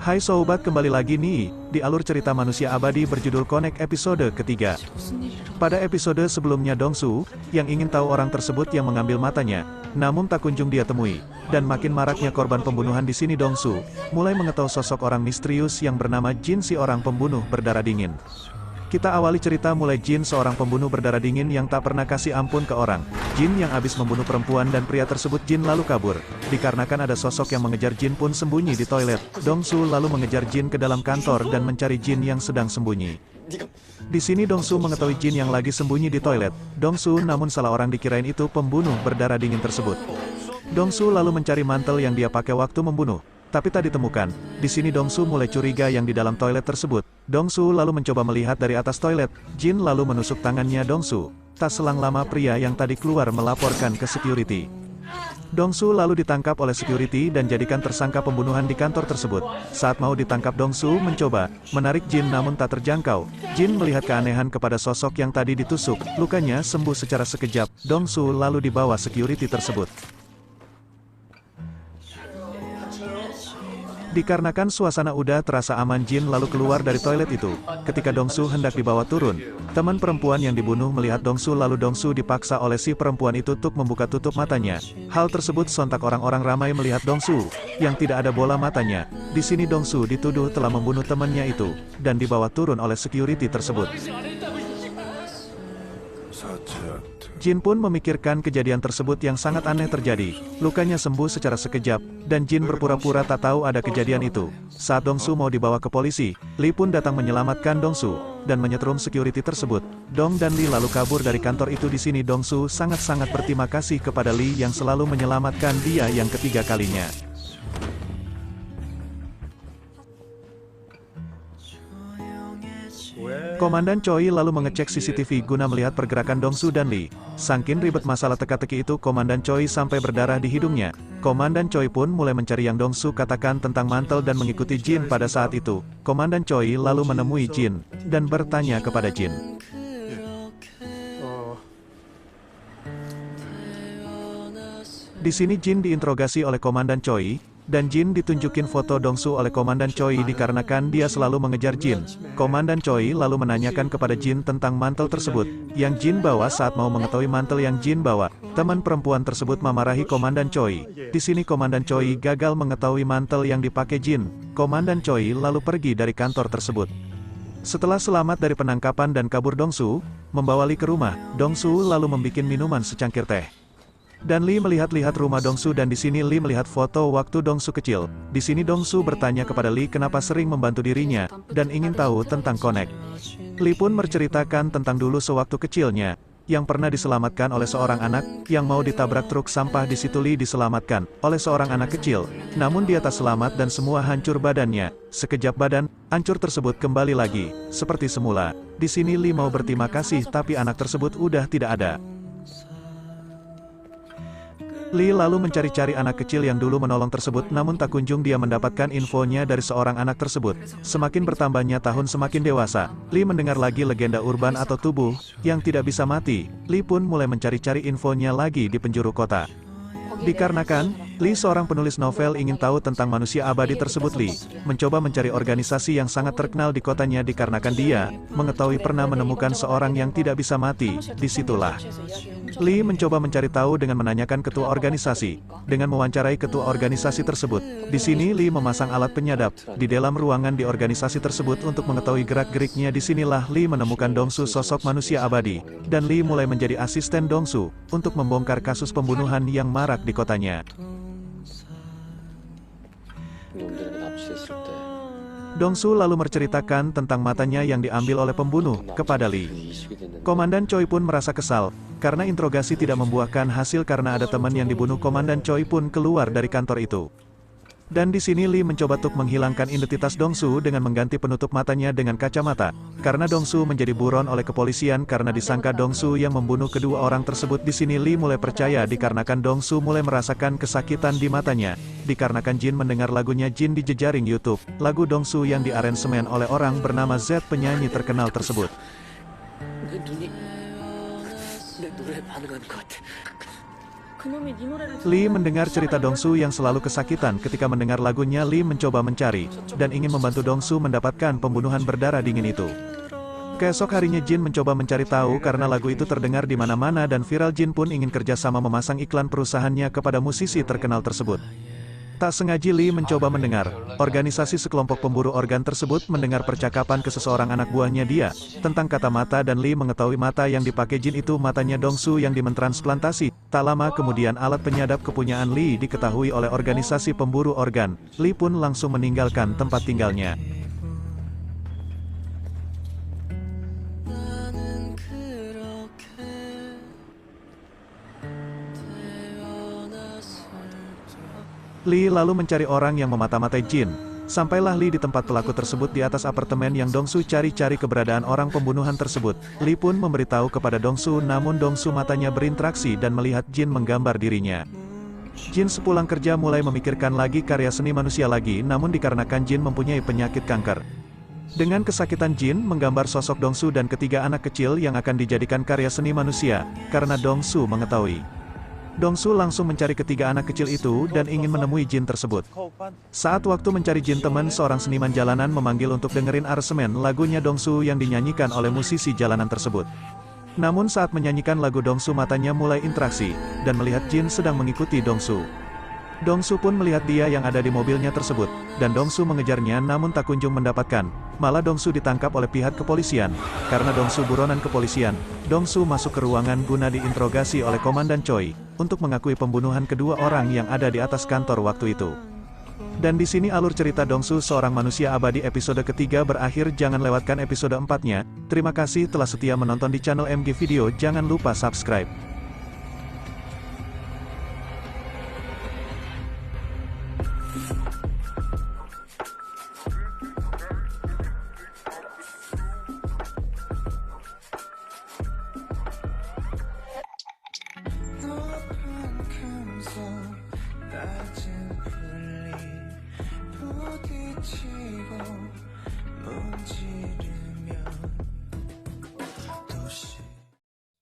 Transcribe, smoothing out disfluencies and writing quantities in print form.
Hai sobat, kembali lagi nih, di alur cerita manusia abadi berjudul Connect episode ketiga. Pada episode sebelumnya Dongsu, yang ingin tahu orang tersebut yang mengambil matanya, namun tak kunjung dia temui. Dan makin maraknya korban pembunuhan di sini Dongsu, mulai mengetahui sosok orang misterius yang bernama Jin, si orang pembunuh berdarah dingin. Kita awali cerita mulai Jin, seorang pembunuh berdarah dingin yang tak pernah kasih ampun ke orang. Jin yang habis membunuh perempuan dan pria tersebut, Jin lalu kabur. Dikarenakan ada sosok yang mengejar, Jin pun sembunyi di toilet. Dongsu lalu mengejar Jin ke dalam kantor dan mencari Jin yang sedang sembunyi. Di sini Dongsu mengetahui Jin yang lagi sembunyi di toilet. Dongsu namun salah orang, dikirain itu pembunuh berdarah dingin tersebut. Dongsu lalu mencari mantel yang dia pakai waktu membunuh, tapi tak ditemukan. Di sini Dongsu mulai curiga yang di dalam toilet tersebut. Dongsu lalu mencoba melihat dari atas toilet. Jin lalu menusuk tangannya Dongsu. Tak selang lama pria yang tadi keluar melaporkan ke security. Dongsu lalu ditangkap oleh security dan jadikan tersangka pembunuhan di kantor tersebut. Saat mau ditangkap, Dongsu mencoba menarik Jin namun tak terjangkau. Jin melihat keanehan kepada sosok yang tadi ditusuk. Lukanya sembuh secara sekejap. Dongsu lalu dibawa security tersebut. Dikarenakan suasana udah terasa aman, Jin lalu keluar dari toilet itu. Ketika Dongsu hendak dibawa turun, teman perempuan yang dibunuh melihat Dongsu, lalu Dongsu dipaksa oleh si perempuan itu untuk membuka tutup matanya. Hal tersebut sontak orang-orang ramai melihat Dongsu yang tidak ada bola matanya. Di sini Dongsu dituduh telah membunuh temannya itu dan dibawa turun oleh security tersebut. Jin pun memikirkan kejadian tersebut yang sangat aneh terjadi. Lukanya sembuh secara sekejap, dan Jin berpura-pura tak tahu ada kejadian itu. Saat Dongsu mau dibawa ke polisi, Lee pun datang menyelamatkan Dongsu, dan menyetrum security tersebut. Dong dan Lee lalu kabur dari kantor itu. Di sini Dongsu sangat-sangat berterima kasih kepada Lee yang selalu menyelamatkan dia yang ketiga kalinya. Komandan Choi lalu mengecek CCTV guna melihat pergerakan Dongsu dan Lee. Saking ribet masalah teka-teki itu, Komandan Choi sampai berdarah di hidungnya. Komandan Choi pun mulai mencari yang Dongsu katakan tentang mantel dan mengikuti Jin. Pada saat itu, Komandan Choi lalu menemui Jin dan bertanya kepada Jin. Di sini Jin diinterogasi oleh Komandan Choi, dan Jin ditunjukin foto Dongsu oleh Komandan Choi dikarenakan dia selalu mengejar Jin. Komandan Choi lalu menanyakan kepada Jin tentang mantel tersebut yang Jin bawa. Saat mau mengetahui mantel yang Jin bawa, teman perempuan tersebut memarahi Komandan Choi. Di sini Komandan Choi gagal mengetahui mantel yang dipakai Jin. Komandan Choi lalu pergi dari kantor tersebut. Setelah selamat dari penangkapan dan kabur Dongsu, membawa Lee ke rumah. Dongsu lalu membuat minuman secangkir teh. Dan Lee melihat-lihat rumah Dongsu, dan di sini Lee melihat foto waktu Dongsu kecil. Di sini Dongsu bertanya kepada Lee kenapa sering membantu dirinya, dan ingin tahu tentang Connect. Lee pun menceritakan tentang dulu sewaktu kecilnya, yang pernah diselamatkan oleh seorang anak, yang mau ditabrak truk sampah. Di situ Lee diselamatkan oleh seorang anak kecil, namun dia tak selamat dan semua hancur badannya. Sekejap badan hancur tersebut kembali lagi, seperti semula. Di sini Lee mau berterima kasih, tapi anak tersebut udah tidak ada. Lee lalu mencari-cari anak kecil yang dulu menolong tersebut, namun tak kunjung dia mendapatkan infonya dari seorang anak tersebut. Semakin bertambahnya tahun semakin dewasa, Lee mendengar lagi legenda urban atau tubuh yang tidak bisa mati. Lee pun mulai mencari-cari infonya lagi di penjuru kota. Dikarenakan Lee seorang penulis novel ingin tahu tentang manusia abadi tersebut, Lee mencoba mencari organisasi yang sangat terkenal di kotanya dikarenakan dia mengetahui pernah menemukan seorang yang tidak bisa mati. Disitulah Lee mencoba mencari tahu dengan menanyakan ketua organisasi. Dengan mewawancarai ketua organisasi tersebut, di sini Lee memasang alat penyadap di dalam ruangan di organisasi tersebut untuk mengetahui gerak-geriknya. Disinilah Lee menemukan Dongsu, sosok manusia abadi, dan Lee mulai menjadi asisten Dongsu untuk membongkar kasus pembunuhan yang marak di kotanya. Dongsu lalu menceritakan tentang matanya yang diambil oleh pembunuh kepada Lee. Komandan Choi pun merasa kesal karena interogasi tidak membuahkan hasil karena ada teman yang dibunuh. Komandan Choi pun keluar dari kantor itu. Dan di sini Lee mencoba untuk menghilangkan identitas Dongsu dengan mengganti penutup matanya dengan kacamata. Karena Dongsu menjadi buron oleh kepolisian karena disangka Dongsu yang membunuh kedua orang tersebut. Di sini Lee mulai percaya dikarenakan Dongsu mulai merasakan kesakitan di matanya. Dikarenakan Jin mendengar lagunya Jin di jejaring YouTube, lagu Dongsu yang diaransemen oleh orang bernama Z, penyanyi terkenal tersebut. Lee mendengar cerita Dongsu yang selalu kesakitan ketika mendengar lagunya. Lee mencoba mencari, dan ingin membantu Dongsu mendapatkan pembunuhan berdarah dingin itu. Keesok harinya Jin mencoba mencari tahu karena lagu itu terdengar di mana-mana dan viral. Jin pun ingin kerjasama memasang iklan perusahaannya kepada musisi terkenal tersebut. Tak sengaja Lee mencoba mendengar, organisasi sekelompok pemburu organ tersebut mendengar percakapan ke seseorang anak buahnya dia, tentang kata mata, dan Lee mengetahui mata yang dipakai Jin itu matanya Dongsu yang dimentransplantasi. Tak lama kemudian alat penyadap kepunyaan Lee diketahui oleh organisasi pemburu organ. Lee pun langsung meninggalkan tempat tinggalnya. Lee lalu mencari orang yang memata-matai Jin. Sampailah Lee di tempat pelaku tersebut di atas apartemen yang Dongsu cari-cari keberadaan orang pembunuhan tersebut. Lee pun memberitahu kepada Dongsu, namun Dongsu matanya berinteraksi dan melihat Jin menggambar dirinya. Jin sepulang kerja mulai memikirkan lagi karya seni manusia lagi, namun dikarenakan Jin mempunyai penyakit kanker. Dengan kesakitan Jin menggambar sosok Dongsu dan ketiga anak kecil yang akan dijadikan karya seni manusia, karena Dongsu mengetahui. Dongsu langsung mencari ketiga anak kecil itu dan ingin menemui Jin tersebut. Saat waktu mencari Jin, teman seorang seniman jalanan memanggil untuk dengerin aransemen lagunya Dongsu yang dinyanyikan oleh musisi jalanan tersebut. Namun saat menyanyikan lagu Dongsu matanya mulai interaksi, dan melihat Jin sedang mengikuti Dongsu. Dongsu pun melihat dia yang ada di mobilnya tersebut, dan Dongsu mengejarnya namun tak kunjung mendapatkan. Malah Dongsu ditangkap oleh pihak kepolisian. Karena Dongsu buronan kepolisian, Dongsu masuk ke ruangan guna diinterogasi oleh Komandan Choi, untuk mengakui pembunuhan kedua orang yang ada di atas kantor waktu itu. Dan di sini alur cerita Dongsu seorang manusia abadi episode ketiga berakhir. Jangan lewatkan episode 4-nya. Terima kasih telah setia menonton di channel MG Video. Jangan lupa subscribe. 부딪히고 문지르며